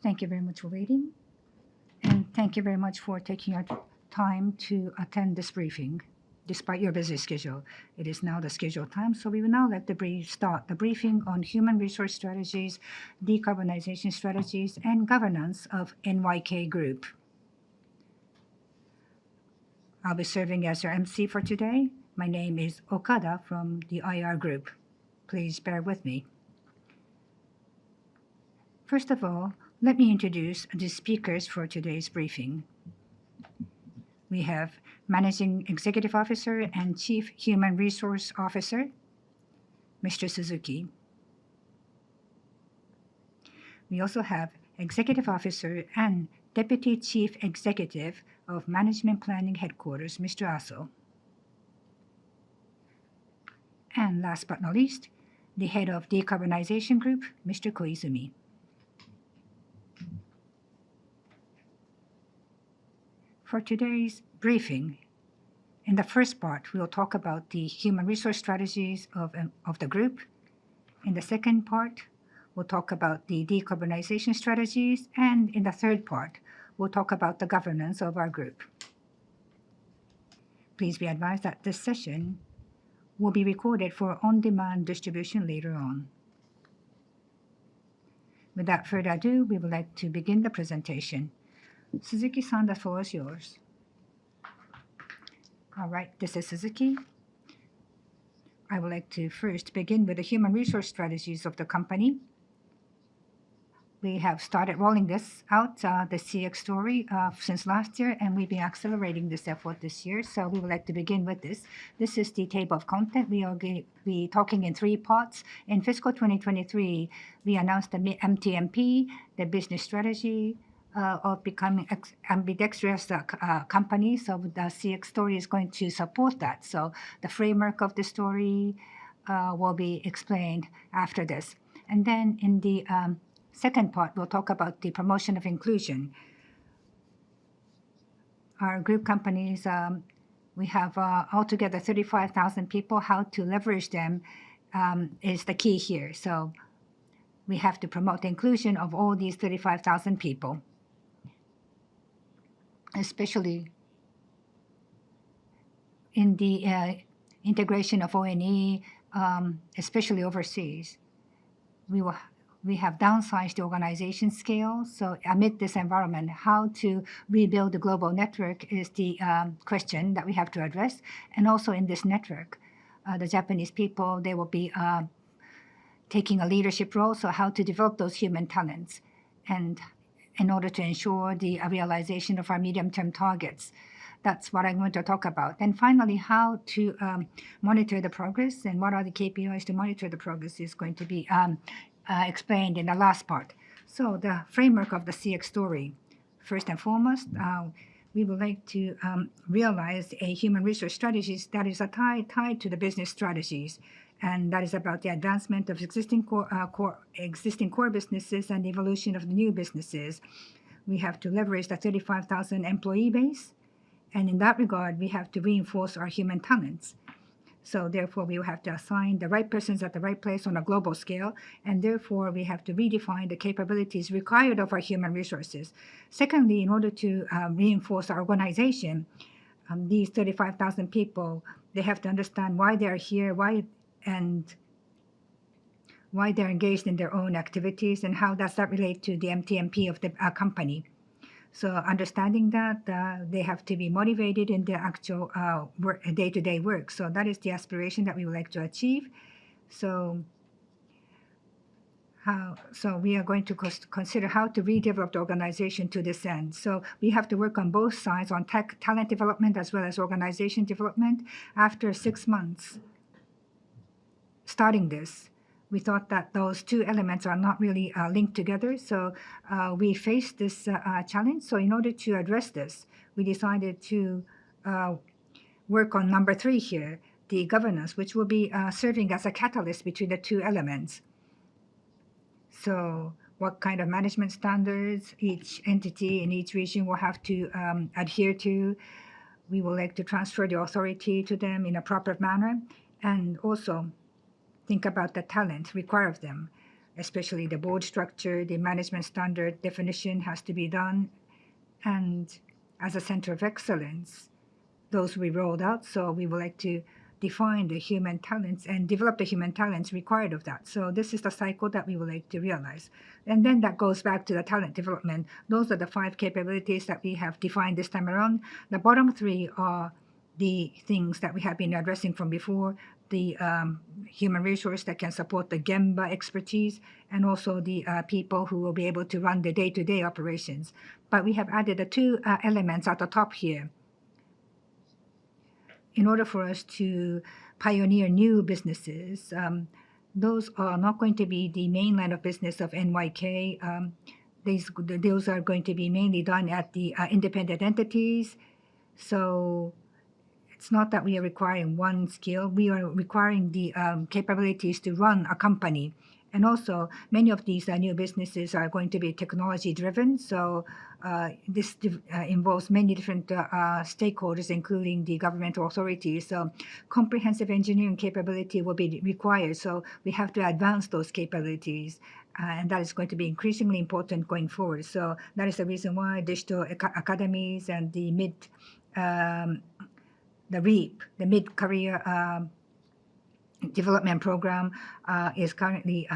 Thank you very much for waiting, and thank you very much for taking your time to attend this briefing, despite your busy schedule. It is now the scheduled time, so we will now let start the briefing on human resource strategies, decarbonization strategies, and governance of NYK Group. I'll be serving as your MC for today. My name is Okada from the IR Group. Please bear with me. First of all, let me introduce the speakers for today's briefing. We have Managing Executive Officer and Chief Human Resource Officer, Mr. Suzuki. We also have Executive Officer and Deputy Chief Executive of Management Planning Headquarters, Mr. Aso. And last but not least, the Head of Decarbonization Group, Mr. Koizumi. For today's briefing, in the first part, we'll talk about the human resource strategies of the group. In the second part, we'll talk about the decarbonization strategies. And in the third part, we'll talk about the governance of our group. Please be advised that this session will be recorded for on-demand distribution later on. Without further ado, we would like to begin the presentation. Suzuki-san, the floor is yours. All right, this is Suzuki. I would like to first begin with the human resource strategies of the company. We have started rolling this out, the CX story, since last year, and we've been accelerating this effort this year. So we would like to begin with this. This is the table of content. We are be talking in three parts. In fiscal 2023, we announced the MTMP, the business strategy, of becoming ambidextrous company. So the CX story is going to support that. So the framework of the story will be explained after this. And then in the second part, we'll talk about the promotion of inclusion. Our group companies, we have altogether 35,000 people. How to leverage them is the key here. So we have to promote the inclusion of all these 35,000 people, especially in the integration of ONE, especially overseas. We have downsized the organization scale. So amid this environment, how to rebuild the global network is the question that we have to address. And also in this network, the Japanese people, they will be taking a leadership role. So how to develop those human talents, and in order to ensure the realization of our medium-term targets. That's what I'm going to talk about. And finally, how to monitor the progress and what are the KPIs to monitor the progress is going to be explained in the last part. So the framework of the CX story. First and foremost, we would like to realize a human resource strategies that is tied to the business strategies. And that is about the advancement of existing core businesses and the evolution of the new businesses. We have to leverage the 35,000 employee base. And in that regard, we have to reinforce our human talents. So therefore, we will have to assign the right persons at the right place on a global scale. And therefore, we have to redefine the capabilities required of our human resources. Secondly, in order to reinforce our organization, these 35,000 people, they have to understand why they are here, why they're engaged in their own activities, and how does that relate to the MTMP of the company. So understanding that, they have to be motivated in their actual day-to-day work. So that is the aspiration that we would like to achieve. So we are going to consider how to redevelop the organization to this end. So we have to work on both sides, on talent development as well as organization development. After 6 months starting this, we thought that those two elements are not really linked together. So we faced this challenge. So in order to address this, we decided to work on number 3 here, the governance, which will be serving as a catalyst between the two elements. So what kind of management standards each entity in each region will have to adhere to. We would like to transfer the authority to them in a proper manner, and also think about the talent required of them. especially the board structure, the management standard definition has to be done. And as a center of excellence, those we rolled out. So we would like to define the human talents and develop the human talents required of that. So this is the cycle that we would like to realize. And then that goes back to the talent development. Those are the 5 capabilities that we have defined this time around. The bottom 3 are the things that we have been addressing from before, the human resource that can support the Gemba expertise, and also the people who will be able to run the day-to-day operations. But we have added the 2 elements at the top here. In order for us to pioneer new businesses, those are not going to be the main line of business of NYK. Those are going to be mainly done at the independent entities. So it's not that we are requiring one skill, we are requiring the capabilities to run a company. And also, many of these new businesses are going to be technology driven. So this involves many different stakeholders, including the governmental authorities. So comprehensive engineering capability will be required. So we have to advance those capabilities. And that is going to be increasingly important going forward. So that is the reason why digital academies and the REAP, the mid-career development program, is currently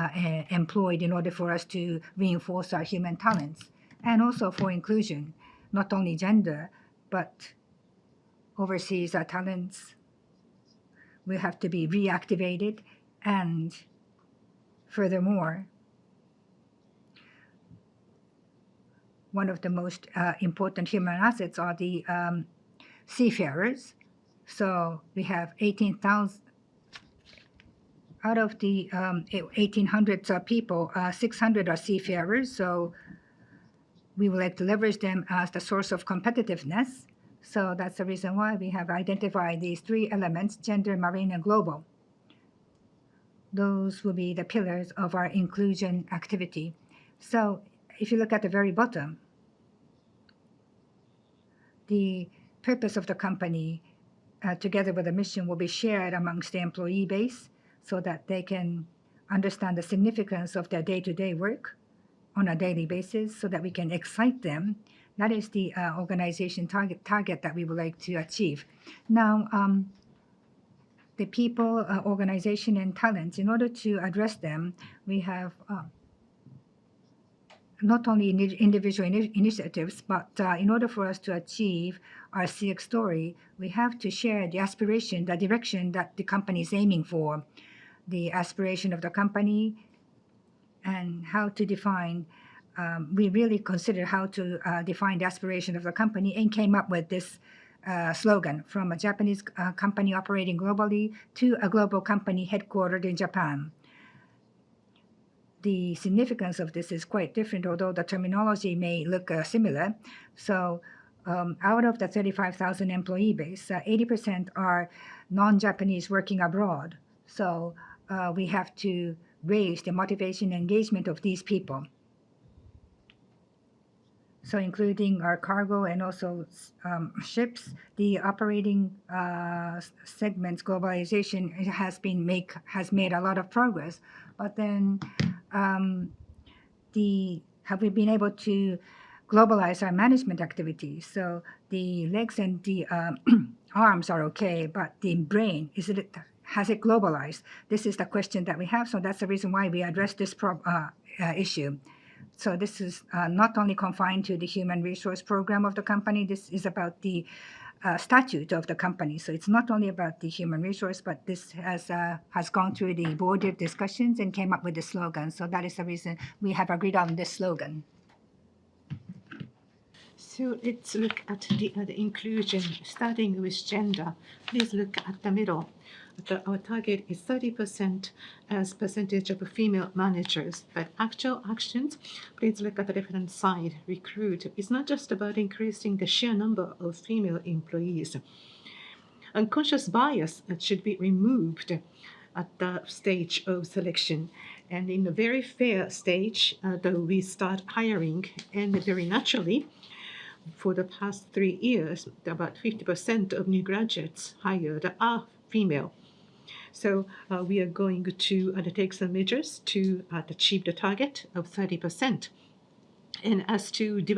employed in order for us to reinforce our human talents. And also for inclusion, not only gender, but overseas talents will have to be reactivated. And furthermore, one of the most important human assets are the seafarers. So we have 18,000 out of the 1,800 people, 600 are seafarers. So we would like to leverage them as the source of competitiveness. So that's the reason why we have identified these 3 elements: gender, marine, and global. Those will be the pillars of our inclusion activity. So if you look at the very bottom, the purpose of the company together with the mission will be shared amongst the employee base so that they can understand the significance of their day-to-day work on a daily basis so that we can excite them. That is the organization target that we would like to achieve. Now, the people, organization, and talents, in order to address them, we have not only individual initiatives, but in order for us to achieve our CX story, we have to share the aspiration, the direction that the company is aiming for, the aspiration of the company, and how to define. We really consider how to define the aspiration of the company and came up with this slogan: from a Japanese company operating globally to a global company headquartered in Japan. The significance of this is quite different, although the terminology may look similar. So out of the 35,000 employee base, 80% are non-Japanese working abroad. So we have to raise the motivation and engagement of these people. So including our cargo and also ships, the operating segments globalization has made a lot of progress. But then have we been able to globalize our management activities? So the legs and the arms are okay, but the brain, has it globalized? This is the question that we have. So that's the reason why we address this issue. So this is not only confined to the human resource program of the company. This is about the statute of the company. So it's not only about the human resource, but this has gone through the board discussions and came up with the slogan. So that is the reason we have agreed on this slogan. So let's look at the inclusion, starting with gender. Please look at the middle. Our target is 30% as percentage of female managers, but actual actions, please look at the different side. Recruit is not just about increasing the sheer number of female employees. Unconscious bias should be removed at the stage of selection. And in a very fair stage, though we start hiring, and very naturally, for the past 3 years, about 50% of new graduates hired are female. So we are going to take some measures to achieve the target of 30%. And as to the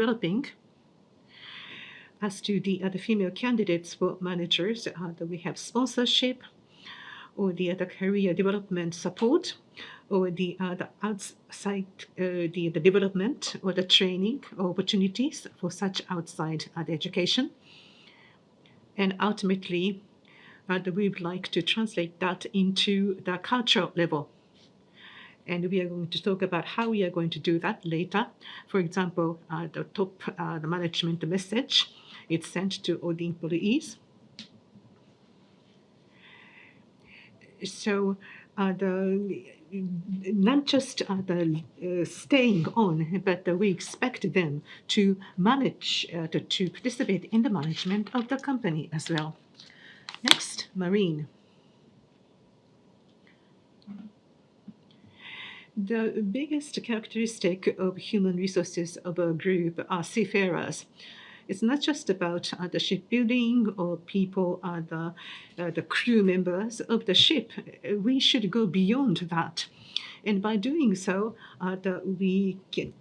female candidates for managers, we have sponsorship or the career development support or the outside the development or the training opportunities for such outside the education. And ultimately, we would like to translate that into the cultural level. And we are going to talk about how we are going to do that later. For example, the top the management message is sent to all the employees. So not just staying on, but we expect them to manage to participate in the management of the company as well. Next, marine. The biggest characteristic of human resources of a group are seafarers. It's not just about the shipbuilding or people are the crew members of the ship. We should go beyond that. And by doing so, we get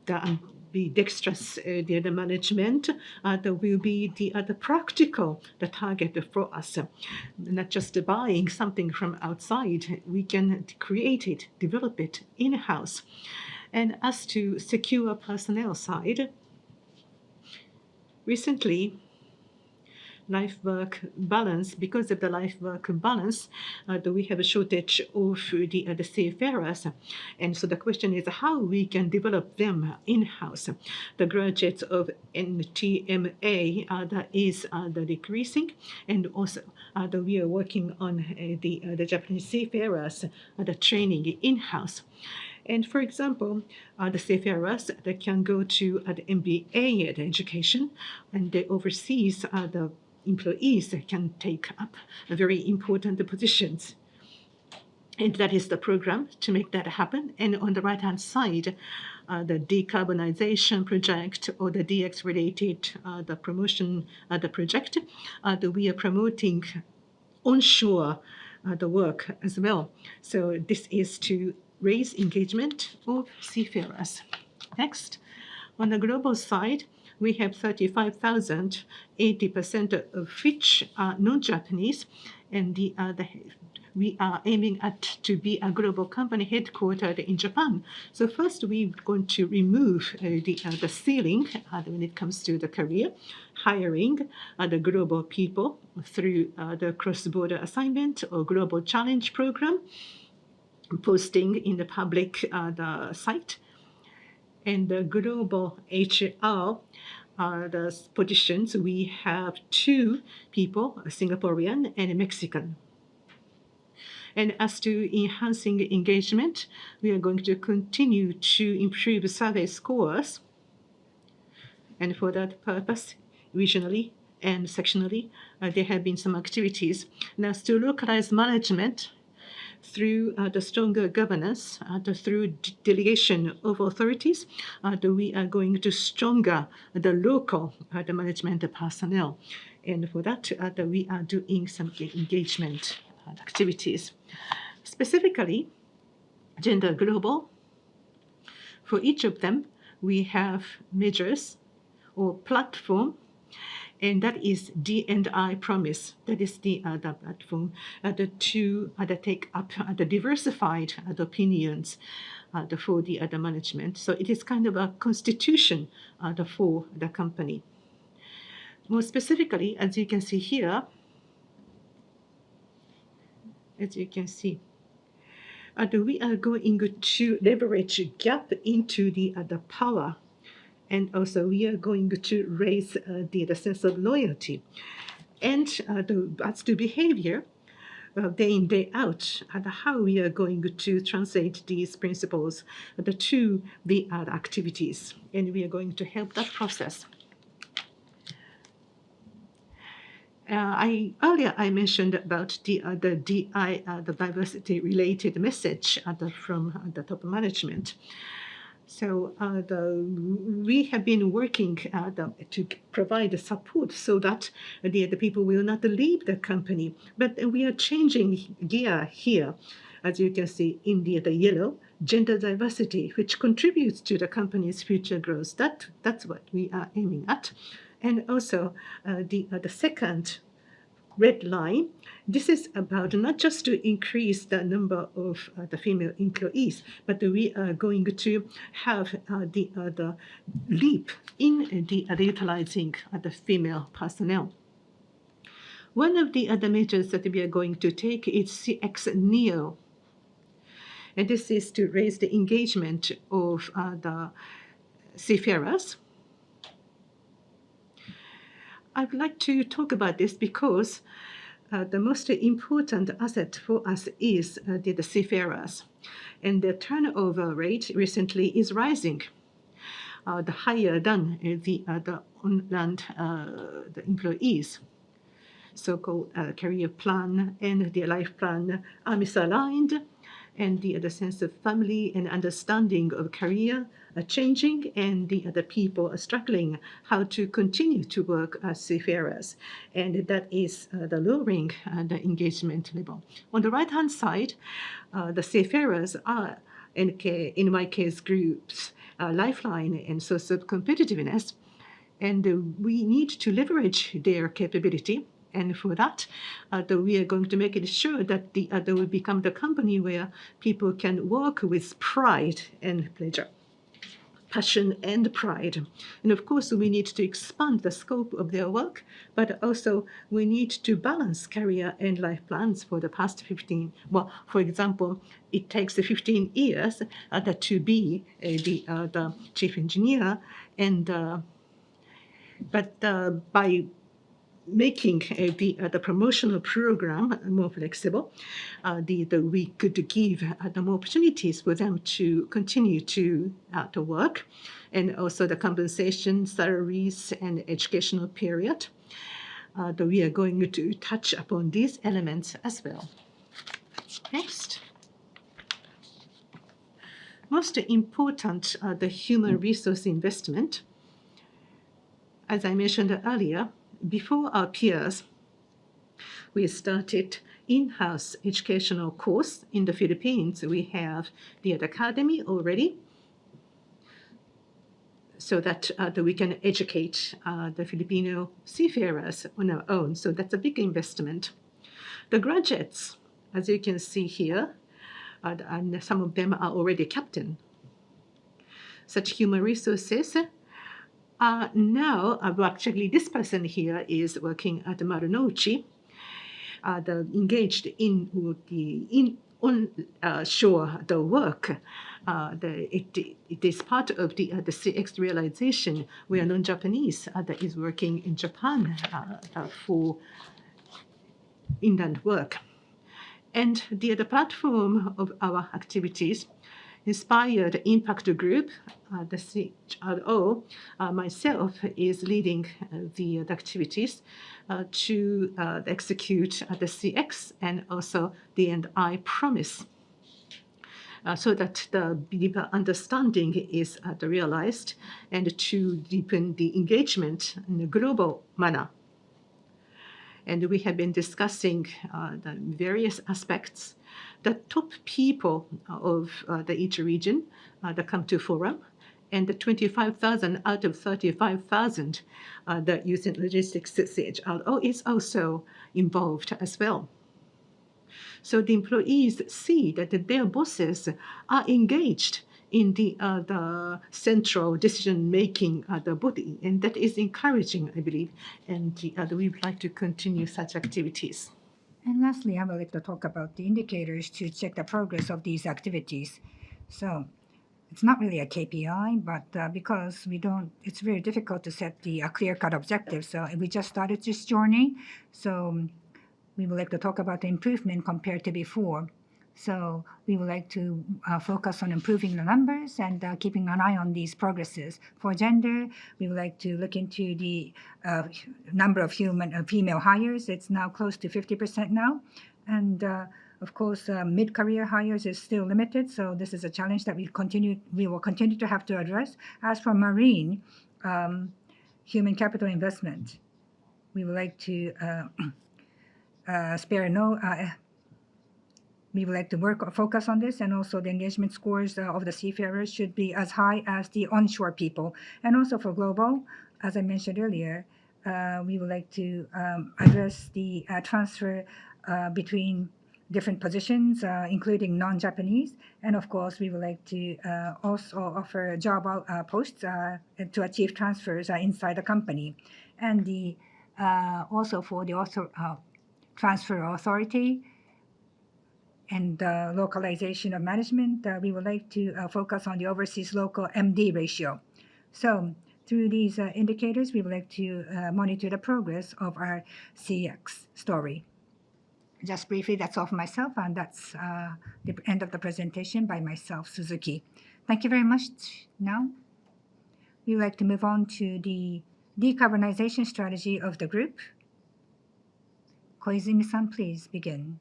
be dexterous the management will be the practical the target for us, not just buying something from outside. We can create it, develop it in-house. And as to secure personnel side, recently life work balance, because of the life work balance, we have a shortage of the seafarers. And so the question is how we can develop them in house. The graduates of NTMA that is the decreasing, and also we are working on the Japanese seafarers the training in house. And for example, the seafarers that can go to the MBA education, and the overseas the employees can take up very important positions. And that is the program to make that happen. And on the right-hand side, the decarbonization project or the DX-related the promotion the project, we are promoting onshore the work as well. So this is to raise engagement of seafarers. Next, on the global side, we have 35,000, 80% of which are non-Japanese, and we are aiming at to be a global company headquartered in Japan. So first, we're going to remove the ceiling when it comes to the career, hiring the global people through the cross-border assignment or global challenge program, posting in the public the site. And the global HR the positions, we have 2 people, a Singaporean and a Mexican. And as to enhancing engagement, we are going to continue to improve survey scores. And for that purpose, regionally and sectionally, there have been some activities. Now, to localize management, through the stronger governance, through delegation of authorities, we are going to stronger the local the management personnel. And for that, we are doing some engagement activities. Specifically, gender global, for each of them, we have measures or platform, and that is D&I promise. That is the platform to take up the diversified opinions for the management. So it is kind of a constitution for the company. More specifically, as you can see here, we are going to leverage gap into the power. And also, we are going to raise the sense of loyalty. And as to behavior, day in, day out, and how we are going to translate these principles to the activities. And we are going to help that process. Earlier I mentioned about the DI, the diversity-related message from the top management. So we have been working to provide the support so that the people will not leave the company. But we are changing gear here, as you can see in the yellow, gender diversity, which contributes to the company's future growth. That's what we are aiming at. And also the second red line. This is about not just to increase the number of the female employees, but we are going to have the leap in the utilizing the female personnel. One of the other measures that we are going to take is CX Neo. And this is to raise the engagement of the seafarers. I'd like to talk about this because the most important asset for us is the seafarers. And the turnover rate recently is rising, the higher than the on-land the employees. So-called career plan and the life plan are misaligned, and the sense of family and understanding of career are changing, and the other people are struggling how to continue to work as seafarers, and that is the lowering the engagement level. On the right-hand side, the seafarers are in my case groups lifeline and source of competitiveness, and we need to leverage their capability. And for that, we are going to make it sure that the will become the company where people can work with pride and pleasure, passion and pride. And of course, we need to expand the scope of their work, but also we need to balance career and life plans for the past 15. Well, for example, it takes 15 years to be the chief engineer, and but by making the promotional program more flexible, we could give more opportunities for them to continue to work, and also the compensation, salaries, and educational period. We are going to touch upon these elements as well. Next. Most important, the human resource investment. As I mentioned earlier, before our peers, we started in-house educational course in the Philippines. We have the academy already, so that we can educate the Filipino seafarers on our own. So that's a big investment. The graduates, as you can see here, and some of them are already captain. Such human resources now, actually, this person here is working at Marunouchi, engaged in the onshore the work. It is part of the CX realization where non-Japanese that is working in Japan for inland work. And the platform of our activities inspired impact group, the CHRO, myself is leading the activities to execute the CX and also the and-I promise, so that the deeper understanding is realized and to deepen the engagement in a global manner. And we have been discussing the various aspects. The top people of each region that come to forum, and the 25,000 out of 35,000 that using logistics CHRO is also involved as well. So the employees see that their bosses are engaged in the central decision-making the body, and that is encouraging, I believe, and we would like to continue such activities. And lastly, I would like to talk about the indicators to check the progress of these activities. So it's not really a KPI, but because it's very difficult to set the clear-cut objectives. So we just started this journey. So we would like to talk about the improvement compared to before. So we would like to focus on improving the numbers and keeping an eye on these progresses. For gender, we would like to look into the number of female hires. It's now close to 50% now. And Of course, mid-career hires is still limited, so this is a challenge that we will continue to have to address. As for marine human capital investment, we would like to spare no. We would like to focus on this, and also the engagement scores of the seafarers should be as high as the onshore people. And also for global, as I mentioned earlier, we would like to address the transfer between different positions, including non-Japanese. And of course, we would like to also offer job posts to achieve transfers inside the company. And the also for the transfer authority and localization of management, we would like to focus on the overseas local MD ratio. So through these indicators, we would like to monitor the progress of our CX story. Just briefly, that's all for myself, and that's the end of the presentation by myself, Suzuki. Thank you very much. Now, we would like to move on to the decarbonization strategy of the group. Koizumi-san, please begin.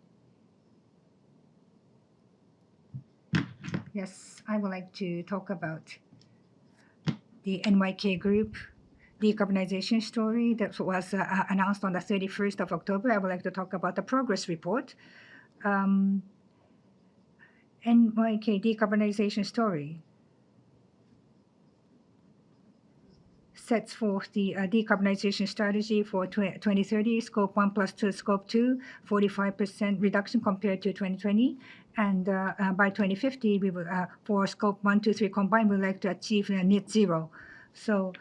Yes, I would like to talk about the NYK Group decarbonization story that was announced on the 31st of October. I would like to talk about the progress report. NYK decarbonization story sets forth the decarbonization strategy for 2030, Scope 1 plus 2, Scope 2, 45% reduction compared to 2020. And by 2050, we will, for Scope 1, 2, 3 combined, we would like to achieve net zero. So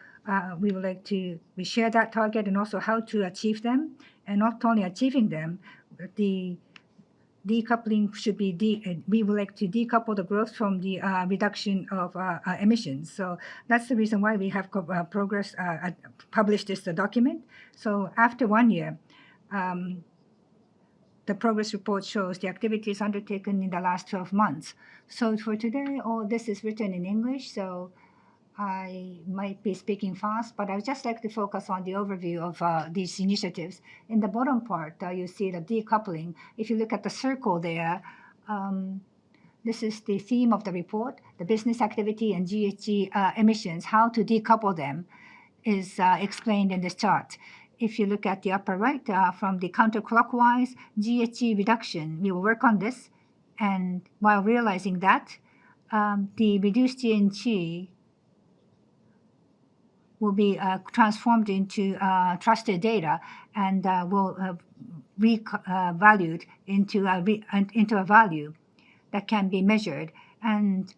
we would like to share that target and also how to achieve them. And not only achieving them, the decoupling should be, we would like to decouple the growth from the reduction of emissions. So that's the reason why we have published this document. So after 1 year, the progress report shows the activities undertaken in the last 12 months. So for today, all this is written in English, so I might be speaking fast, but I would just like to focus on the overview of these initiatives. In the bottom part, you see the decoupling. If you look at the circle there, this is the theme of the report, the business activity and GHG emissions, how to decouple them is explained in this chart. If you look at the upper right, from the counterclockwise GHG reduction, we will work on this. And while realizing that, the reduced GHG will be transformed into trusted data and will be valued into a value that can be measured, and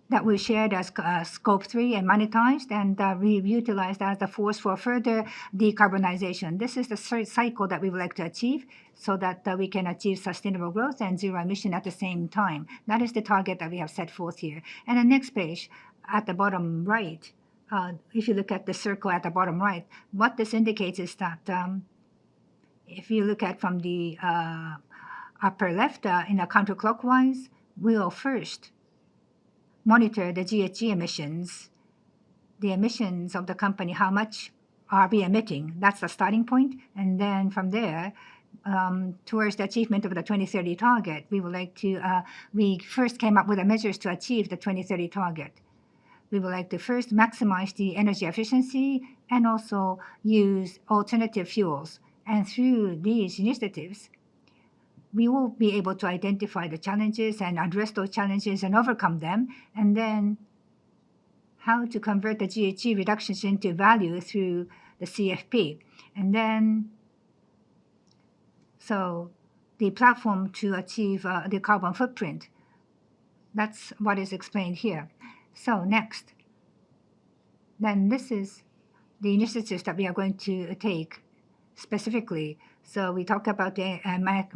that we shared as Scope 3 and monetized, and we utilized as a force for further decarbonization. This is the cycle that we would like to achieve so that we can achieve sustainable growth and zero emission at the same time. That is the target that we have set forth here. And the next page, at the bottom right, if you look at the circle at the bottom right, what this indicates is that if you look at from the upper left in a counterclockwise, we will first monitor the GHG emissions, the emissions of the company, how much are we emitting. That's the starting point. And then from there, towards the achievement of the 2030 target, we would like to, we first came up with the measures to achieve the 2030 target. We would like to first maximize the energy efficiency and also use alternative fuels. And through these initiatives, we will be able to identify the challenges and address those challenges and overcome them, and then how to convert the GHG reductions into value through the CFP. And then, so the platform to achieve the carbon footprint, that's what is explained here. So next, then this is the initiatives that we are going to take specifically. So we talk about the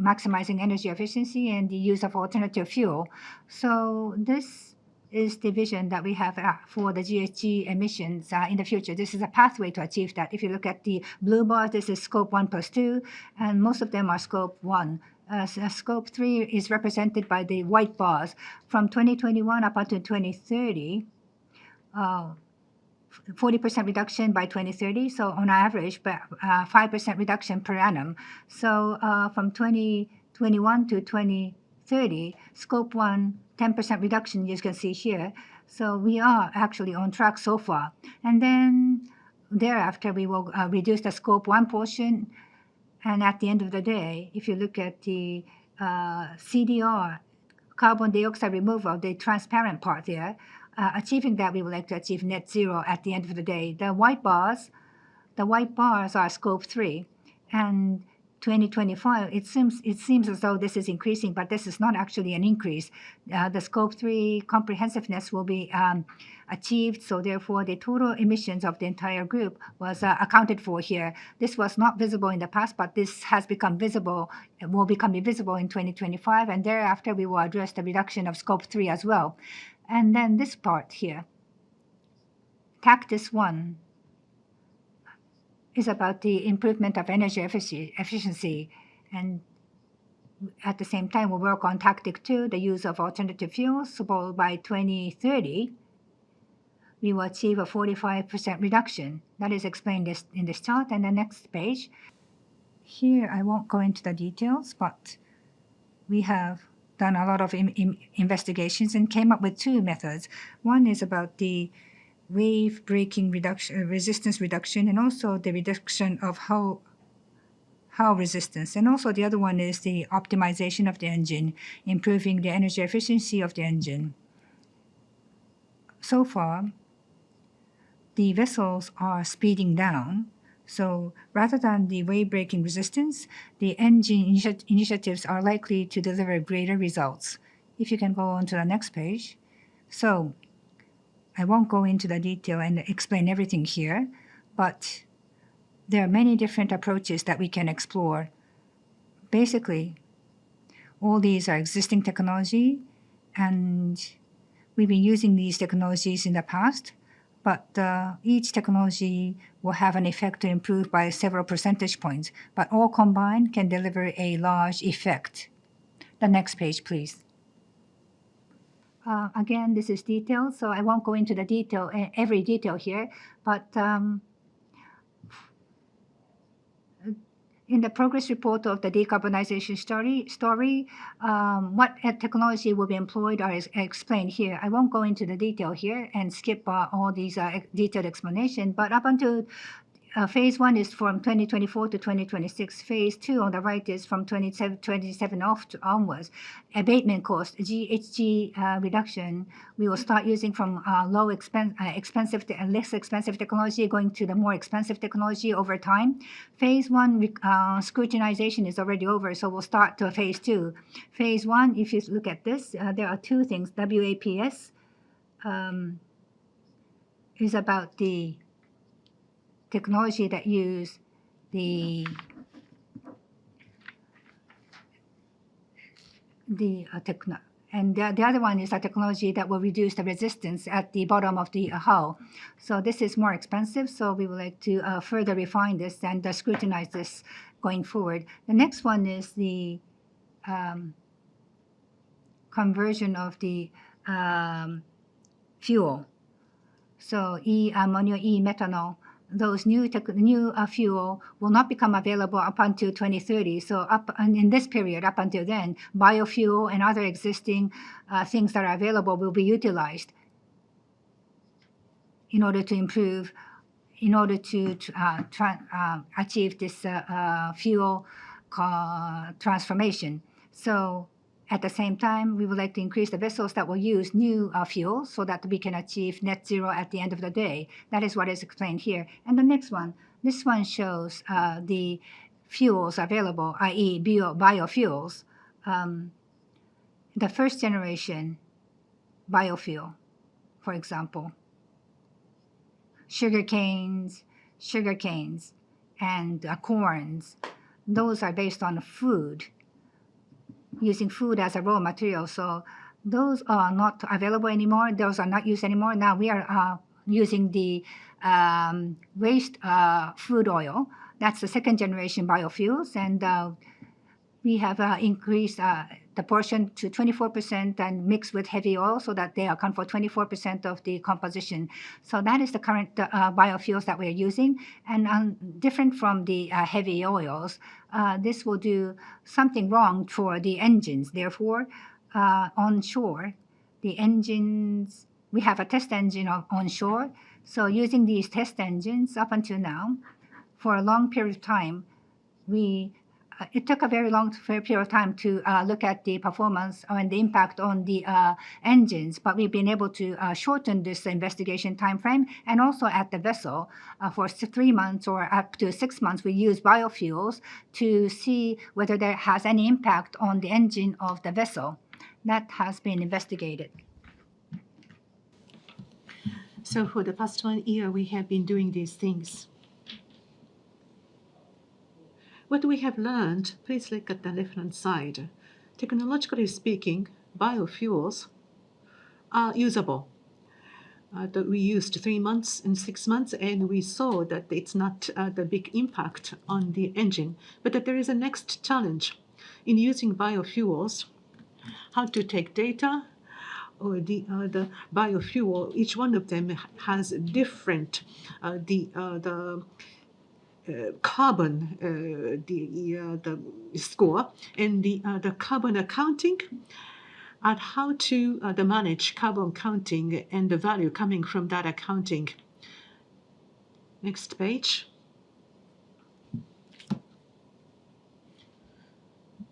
maximizing energy efficiency and the use of alternative fuel. So this is the vision that we have for the GHG emissions in the future. This is a pathway to achieve that. If you look at the blue bar, this is Scope 1 plus 2, and most of them are Scope 1. Scope 3 is represented by the white bars. From 2021 up until 2030, 40% reduction by 2030. So on average, but 5% reduction per annum. So from 2021 2021 to 2030, Scope 1, 10% reduction, you can see here. So we are actually on track so far. And then thereafter, we will reduce the Scope 1 portion. And at the end of the day, if you look at the CDR, carbon dioxide removal, the transparent part there, achieving that, we would like to achieve net zero at the end of the day. The white bars are Scope 3. And 2025, it seems as though this is increasing, but this is not actually an increase. The Scope 3 comprehensiveness will be achieved, so therefore the total emissions of the entire group was accounted for here. This was not visible in the past, but this has become visible, will become visible in 2025, and thereafter we will address the reduction of Scope 3 as well. And then this part here, Tactus 1, is about the improvement of energy efficiency. And at the same time, we'll work on Tactic 2, the use of alternative fuels. So by 2030, we will achieve a 45% reduction. That is explained in this chart. And the next page. Here, I won't go into the details, but we have done a lot of investigations and came up with two methods. One is about the wave breaking reduction, resistance reduction, and also the reduction of hull resistance. And also the other one is the optimization of the engine, improving the energy efficiency of the engine. So far, the vessels are speeding down. So rather than the wave breaking resistance, the engine initiatives are likely to deliver greater results. If you can go on to the next page. So I won't go into the detail and explain everything here, but there are many different approaches that we can explore. Basically, all these are existing technology, and we've been using these technologies in the past, but each technology will have an effect to improve by several percentage points, but all combined can deliver a large effect. The next page, please. Again, this is detailed, so I won't go into the detail, every detail here, but in the progress report of the decarbonization story, what technology will be employed are explained here. I won't go into the detail here and skip all these detailed explanation, but up until phase 1 is from 2024 to 2026. Phase 2 on the right is from 2027 onwards. Abatement cost, GHG reduction, we will start using from less expensive technology going to the more expensive technology over time. Phase 1 scrutinization is already over, so we'll start to phase 2. Phase 1, if you look at this, there are two things. WAPS is about the technology that use the and the other one is a technology that will reduce the resistance at the bottom of the hull. So this is more expensive, so we would like to further refine this and scrutinize this going forward. The next one is the conversion of the fuel. So e-ammonia, e-methanol, those new fuel will not become available up until 2030. So in this period, up until then, biofuel and other existing things that are available will be utilized in order to improve, in order to achieve this fuel transformation. So at the same time, we would like to increase the vessels that will use new fuel so that we can achieve net zero at the end of the day. That is what is explained here. And the next one, this one shows the fuels available, i.e. biofuels. The first generation biofuel, for example, sugar canes, and corns. Those are based on food, using food as a raw material. So those are not available anymore. Those are not used anymore. Now we are using the waste food oil. That's the second generation biofuels. And we have increased the portion to 24% and mix with heavy oil so that they account for 24% of the composition. So that is the current biofuels that we're using. And different from the heavy oils, this will do something wrong for the engines. Therefore, onshore, the engines, we have a test engine onshore. So using these test engines up until now, for a long period of time, it took a very long period of time to look at the performance and the impact on the engines, but we've been able to shorten this investigation time frame. And also at the vessel, for 3 months or up to 6 months, we use biofuels to see whether there has any impact on the engine of the vessel. That has been investigated. So for the past 1 year, we have been doing these things. What we have learned, please look at the left-hand side. Technologically speaking, biofuels are usable. That we used 3 months and 6 months, and we saw that it's not the big impact on the engine. But that there is a next challenge in using biofuels, how to take data or the biofuel. Each one of them has different carbon the score and the carbon accounting and how to manage carbon counting and the value coming from that accounting. Next page.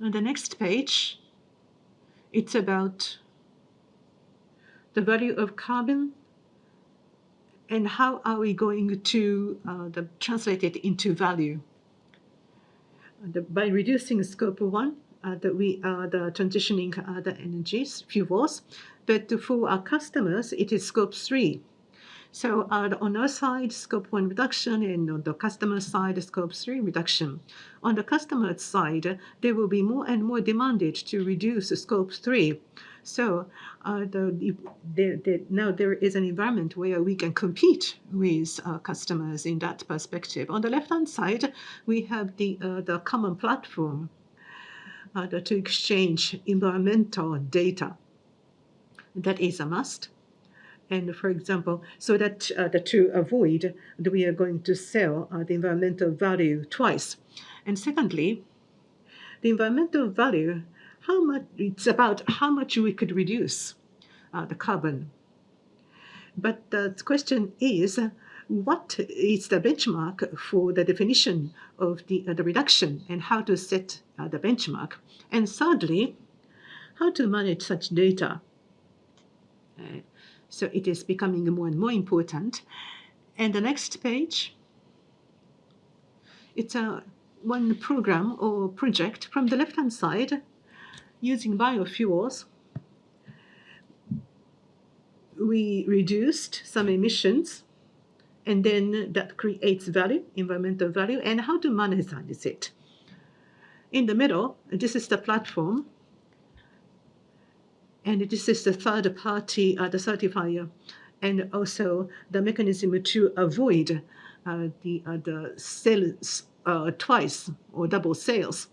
On the next page, it's about the value of carbon and how are we going to translate it into value. By reducing scope 1, we are transitioning the energies, fuels, but for our customers, it is scope 3. So on our side, scope 1 reduction, and on the customer side, scope 3 reduction. On the customer side, there will be more and more demanded to reduce scope 3. So now there is an environment where we can compete with customers in that perspective. On the left-hand side, we have the common platform to exchange environmental data. That is a must. And for example, so that to avoid that we are going to sell the environmental value twice. And secondly, the environmental value, how much it's about how much we could reduce the carbon. But the question is, what is the benchmark for the definition of the reduction and how to set the benchmark? And thirdly, how to manage such data. So it is becoming more and more important. And the next page, it's one program or project from the left-hand side using biofuels. We reduced some emissions, and then that creates value, environmental value, and how to monetize it. In the middle, this is the platform, and this is the third party, the certifier, and also the mechanism to avoid the sales twice or double sales.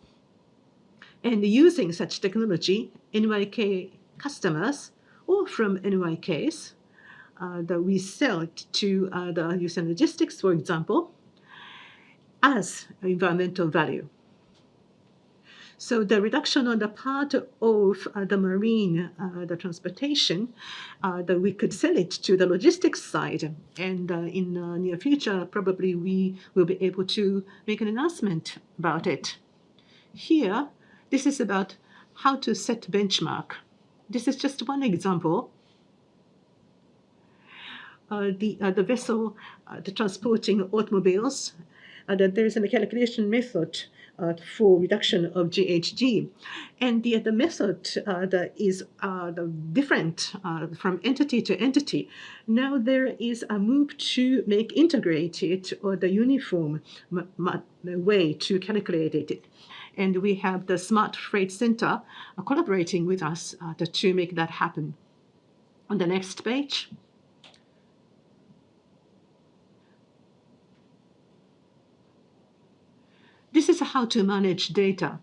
And using such technology, NYK customers or from NYKs, that we sell it to the use and logistics, for example, as environmental value. So the reduction on the part of the marine, the transportation, that we could sell it to the logistics side. And in the near future, probably we will be able to make an announcement about it. Here, this is about how to set benchmark. This is just one example. The vessel, the transporting automobiles, that there is a calculation method for reduction of GHG, and the method that is different from entity to entity. Now there is a move to make integrated or the uniform way to calculate it. And we have the Smart Freight Center collaborating with us to make that happen. On the next page. This is how to manage data.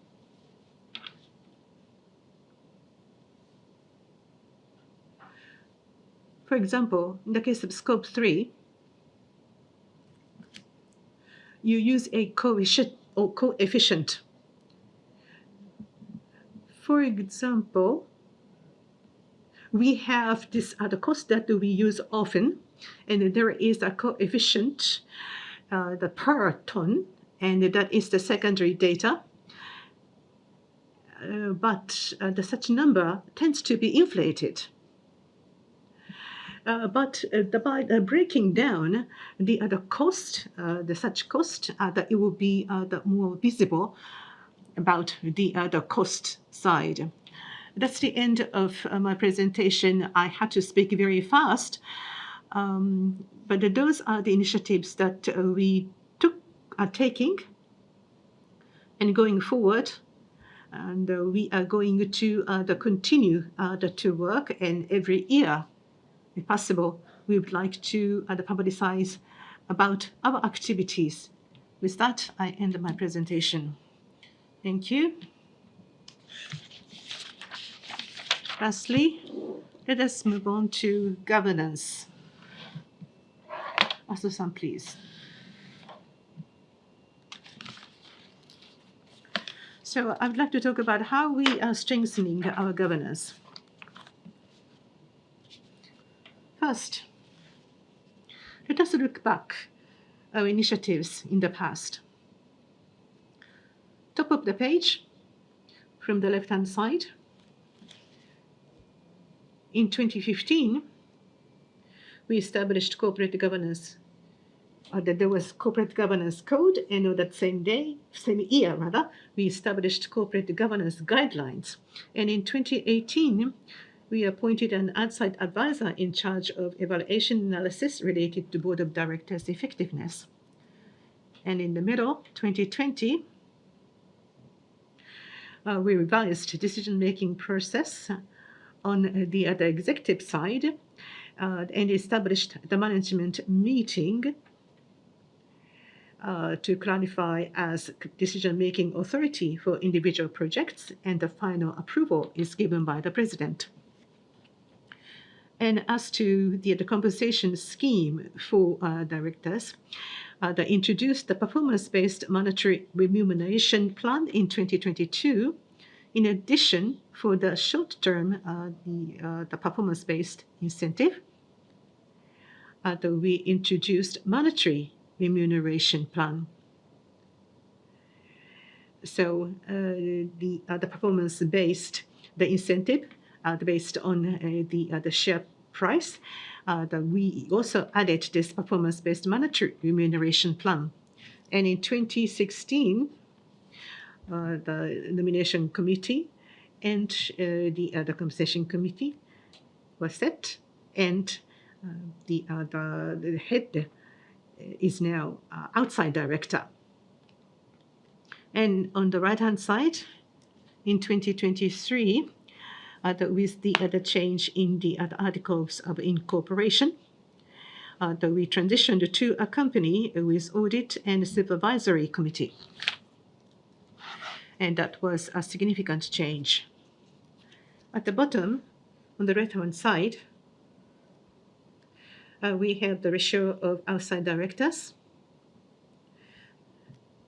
For example, in the case of scope 3, you use a coefficient. For example, we have this other cost that we use often, and there is a coefficient, the per ton, and that is the secondary data. But such number tends to be inflated. But by breaking down the cost, the such cost, that it will be the more visible about the cost side. That's the end of my presentation. I had to speak very fast, but those are the initiatives that we are taking and going forward. And we are going to continue to work, and every year, if possible, we would like to publicize about our activities. With that, I end my presentation. Thank you. Lastly, let us move on to governance. Aso-san, please. So I would like to talk about how we are strengthening our governance. First, let us look back our initiatives in the past. Top of the page, from the left-hand side. In 2015, we established corporate governance. There was corporate governance code, and that same year, we established corporate governance guidelines. And in 2018, we appointed an outside advisor in charge of evaluation analysis related to board of directors' effectiveness. And in the middle, 2020, we revised decision-making process on the other executive side and established the management meeting to clarify as decision-making authority for individual projects, and the final approval is given by the president. And as to the compensation scheme for directors, they introduced the performance-based monetary remuneration plan in 2022. In addition, for the short term, the performance-based incentive, we introduced monetary remuneration plan. So the performance-based, the incentive based on the share price, we also added this performance-based monetary remuneration plan. And in 2016, the nomination committee and the compensation committee was set, and the head is now outside director. And on the right-hand side, in 2023, with the change in the articles of incorporation, we transitioned to a company with audit and supervisory committee. And that was a significant change. At the bottom, on the right-hand side, we have the ratio of outside directors.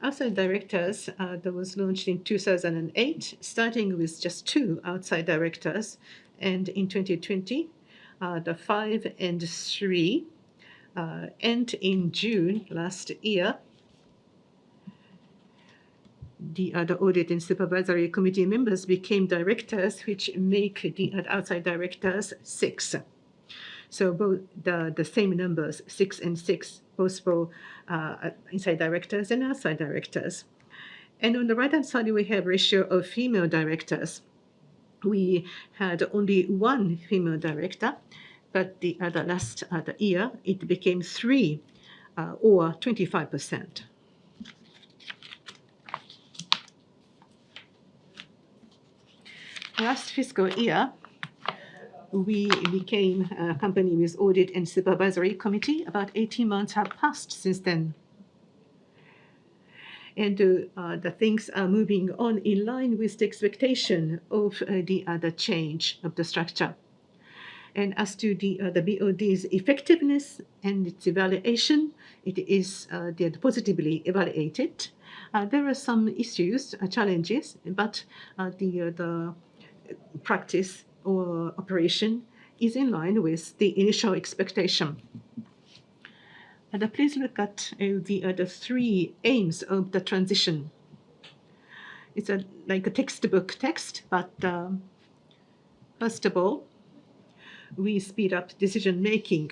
Outside directors that was launched in 2008, starting with just 2 outside directors, and in 2020, the 5 and 3, and in June last year, the audit and supervisory committee members became directors, which make the outside directors 6. So both the same numbers, 6 and 6, both for inside directors and outside directors. And on the right-hand side, we have ratio of female directors. We had only 1 female director, but the last year, it became 3, or 25%. Last fiscal year, we became a company with audit and supervisory committee. About 18 months have passed since then. And the things are moving on in line with the expectation of the change of the structure. And as to the BOD's effectiveness and its evaluation, it is positively evaluated. There are some issues, challenges, but the practice or operation is in line with the initial expectation. And please look at the three aims of the transition. It's like a textbook text, but first of all, we speed up decision making.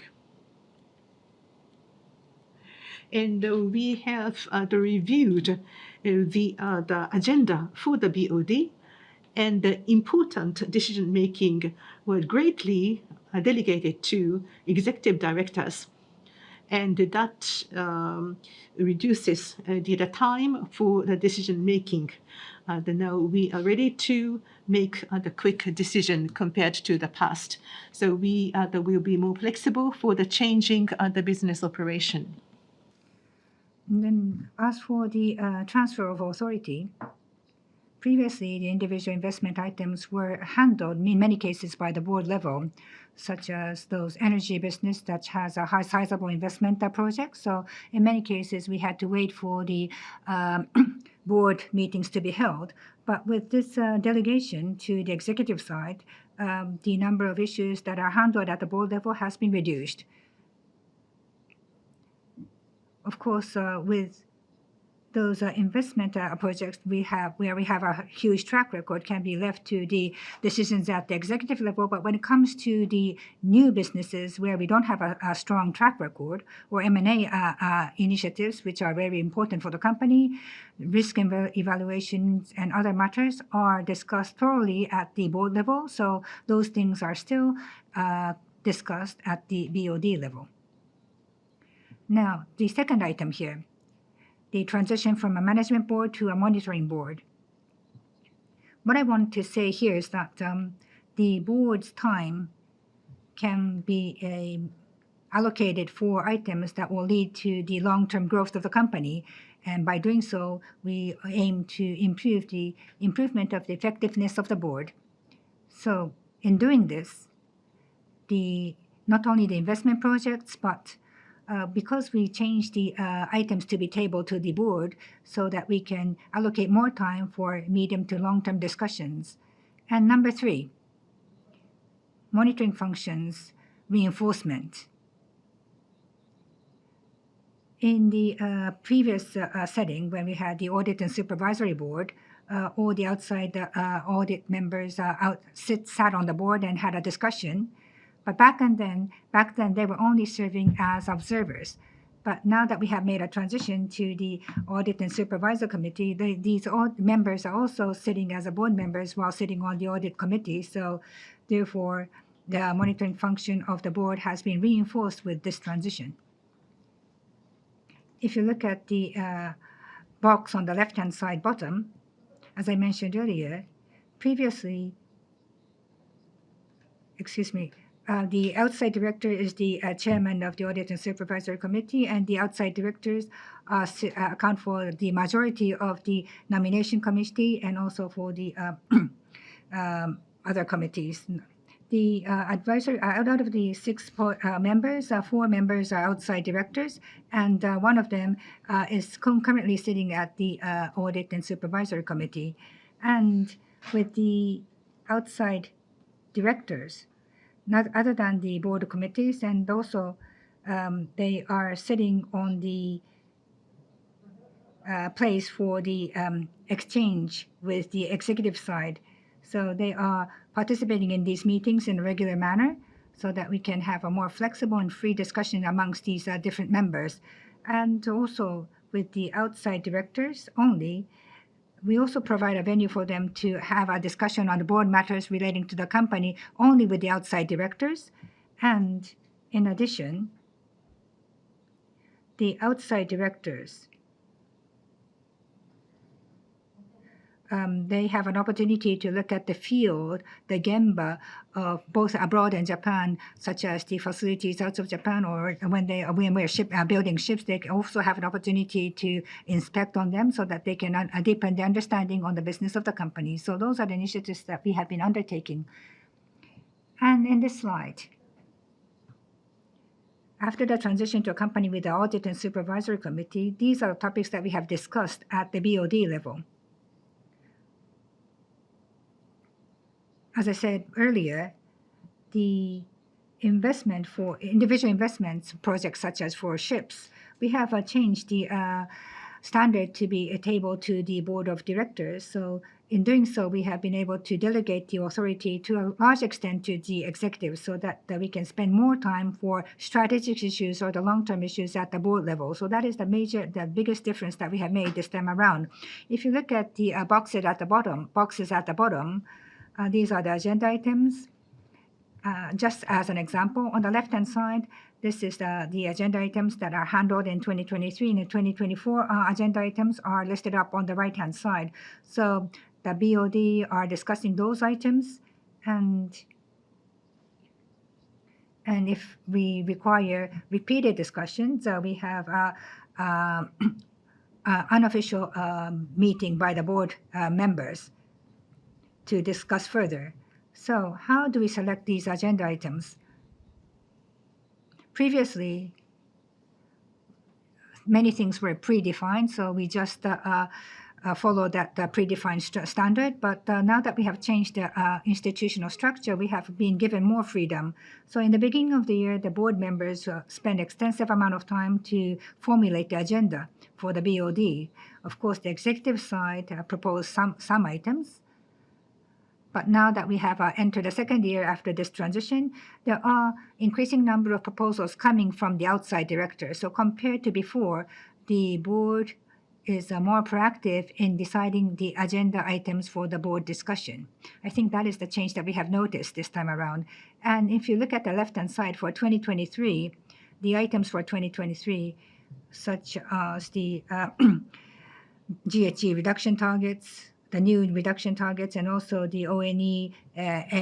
And we have reviewed the agenda for the BOD, and the important decision making were greatly delegated to executive directors. And that reduces the time for the decision making. Now we are ready to make the quick decision compared to the past. So we will be more flexible for the changing the business operation. And then, as for the transfer of authority, previously the individual investment items were handled in many cases by the board level, such as those energy business that has a high sizable investment project. So in many cases, we had to wait for the board meetings to be held. But with this delegation to the executive side, the number of issues that are handled at the board level has been reduced. Of course, with those investment projects where we have a huge track record can be left to the decisions at the executive level. But when it comes to the new businesses where we don't have a strong track record, or M&A initiatives, which are very important for the company, risk evaluations and other matters are discussed thoroughly at the board level. So those things are still discussed at the BOD level. Now, the second item here, the transition from a management board to a monitoring board. What I want to say here is that the board's time can be allocated for items that will lead to the long-term growth of the company. And by doing so, we aim to improve the improvement of the effectiveness of the board. So in doing this, not only the investment projects, but because we changed the items to be tabled to the board so that we can allocate more time for medium to long-term discussions. And number 3, monitoring functions reinforcement. In the previous setting, when we had the audit and supervisory board, all the outside audit members sat on the board and had a discussion. But back then, they were only serving as observers. But now that we have made a transition to the Audit and Supervisor Committee, these members are also sitting as board members while sitting on the Audit Committee. So therefore, the monitoring function of the board has been reinforced with this transition. If you look at the box on the left-hand side bottom, as I mentioned earlier, previously, the outside director is the chairman of the Audit and Supervisory Committee, and the outside directors account for the majority of the nomination committee and also for the other committees. The advisory, out of the 6 members, 4 members are outside directors, and one of them is currently sitting at the Audit and Supervisory Committee. And with the outside directors, not other than the board committees, and also they are sitting on the place for the exchange with the executive side. So they are participating in these meetings in a regular manner so that we can have a more flexible and free discussion amongst these different members. And also with the outside directors only, we also provide a venue for them to have a discussion on the board matters relating to the company only with the outside directors. And in addition, the outside directors, they have an opportunity to look at the field, the gemba of both abroad and Japan, such as the facilities out of Japan, or when we're building ships, they also have an opportunity to inspect on them so that they can deepen their understanding on the business of the company. So those are the initiatives that we have been undertaking. And in this slide, after the transition to a company with the audit and supervisory committee, these are the topics that we have discussed at the BOD level. As I said earlier, the investment for individual investments projects such as for ships, we have changed the standard to be a table to the board of directors. So in doing so, we have been able to delegate the authority to a large extent to the executives so that we can spend more time for strategic issues or the long-term issues at the board level. So that is the biggest difference that we have made this time around. If you look at the boxes at the bottom, these are the agenda items. Just as an example, on the left-hand side, this is the agenda items that are handled in 2023, and in 2024 agenda items are listed up on the right-hand side. So the BOD are discussing those items, and if we require repeated discussions, we have unofficial meeting by the board members to discuss further. So how do we select these agenda items? Previously, many things were predefined, so we just followed that predefined standard. But now that we have changed the institutional structure, we have been given more freedom. So in the beginning of the year, the board members spend extensive amount of time to formulate the agenda for the BOD. Of course, the executive side proposed some items. But now that we have entered the second year after this transition, there are increasing number of proposals coming from the outside directors. So compared to before, the board is more proactive in deciding the agenda items for the board discussion. I think that is the change that we have noticed this time around. And if you look at the left-hand side for 2023, the items for 2023, such as the GHG reduction targets, the new reduction targets, and also the ONE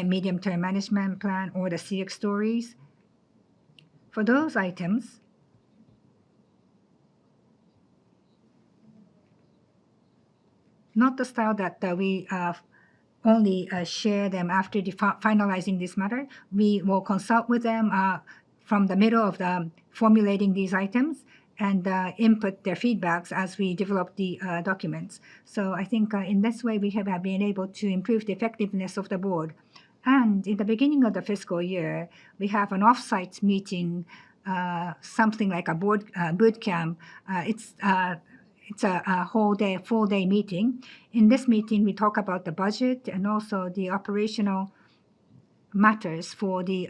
medium-term management plan or the CX stories. For those items, not the style that we only share them after finalizing this matter. We will consult with them from the middle of the formulating these items and input their feedbacks as we develop the documents. So I think in this way we have been able to improve the effectiveness of the board. And in the beginning of the fiscal year, we have an off-site meeting, something like a boot camp. It's a whole day, full day meeting. In this meeting, we talk about the budget and also the operational matters for the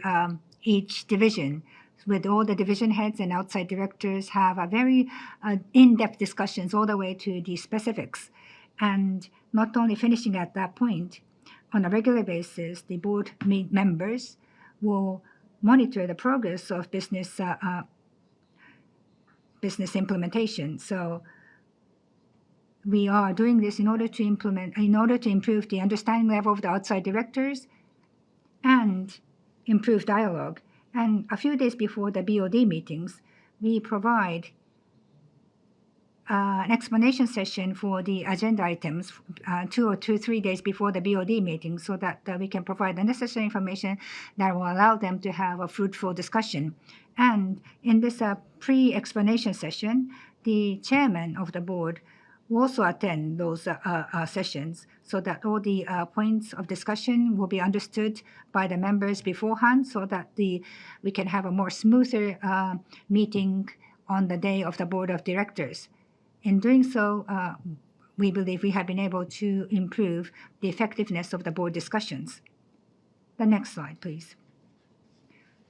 each division. With all the division heads and outside directors have a very in-depth discussions all the way to the specifics. And not only finishing at that point, on a regular basis, the board members will monitor the progress of business implementation. So we are doing this in order to improve the understanding level of the outside directors and improve dialogue. And a few days before the BOD meetings, we provide an explanation session for the agenda items 3 days before the BOD meeting so that we can provide the necessary information that will allow them to have a fruitful discussion. And in this pre-explanation session, the chairman of the board will also attend those sessions so that all the points of discussion will be understood by the members beforehand so that we can have a more smoother meeting on the day of the board of directors. In doing so, we believe we have been able to improve the effectiveness of the board discussions. The next slide, please.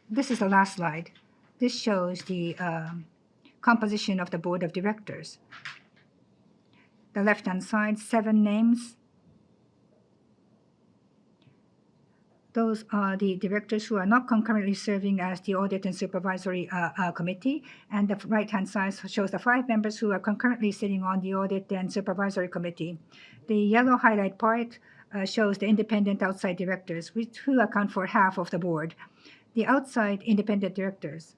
This is the last slide. This shows the composition of the board of directors. The left-hand side, 7 names. Those are the directors who are not concurrently serving as the Audit and Supervisory Committee. And the right-hand side shows the 5 members who are concurrently sitting on the Audit and Supervisory Committee. The yellow highlight part shows the independent outside directors, who account for half of the board. The outside independent directors,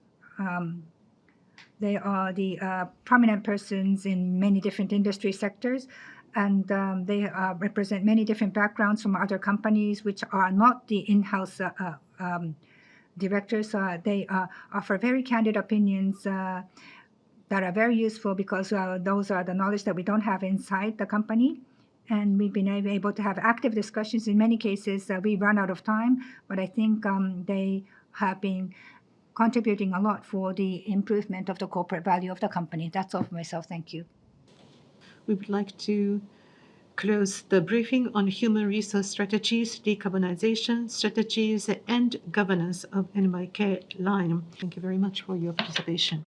they are the prominent persons in many different industry sectors, and they represent many different backgrounds from other companies which are not the in-house directors. They offer very candid opinions that are very useful because those are the knowledge that we don't have inside the company. And we've been able to have active discussions. In many cases, we run out of time, but I think they have been contributing a lot for the improvement of the corporate value of the company. That's all for myself. Thank you. We would like to close the briefing on human resource strategies, decarbonization strategies, and governance of NYK Line. Thank you very much for your participation.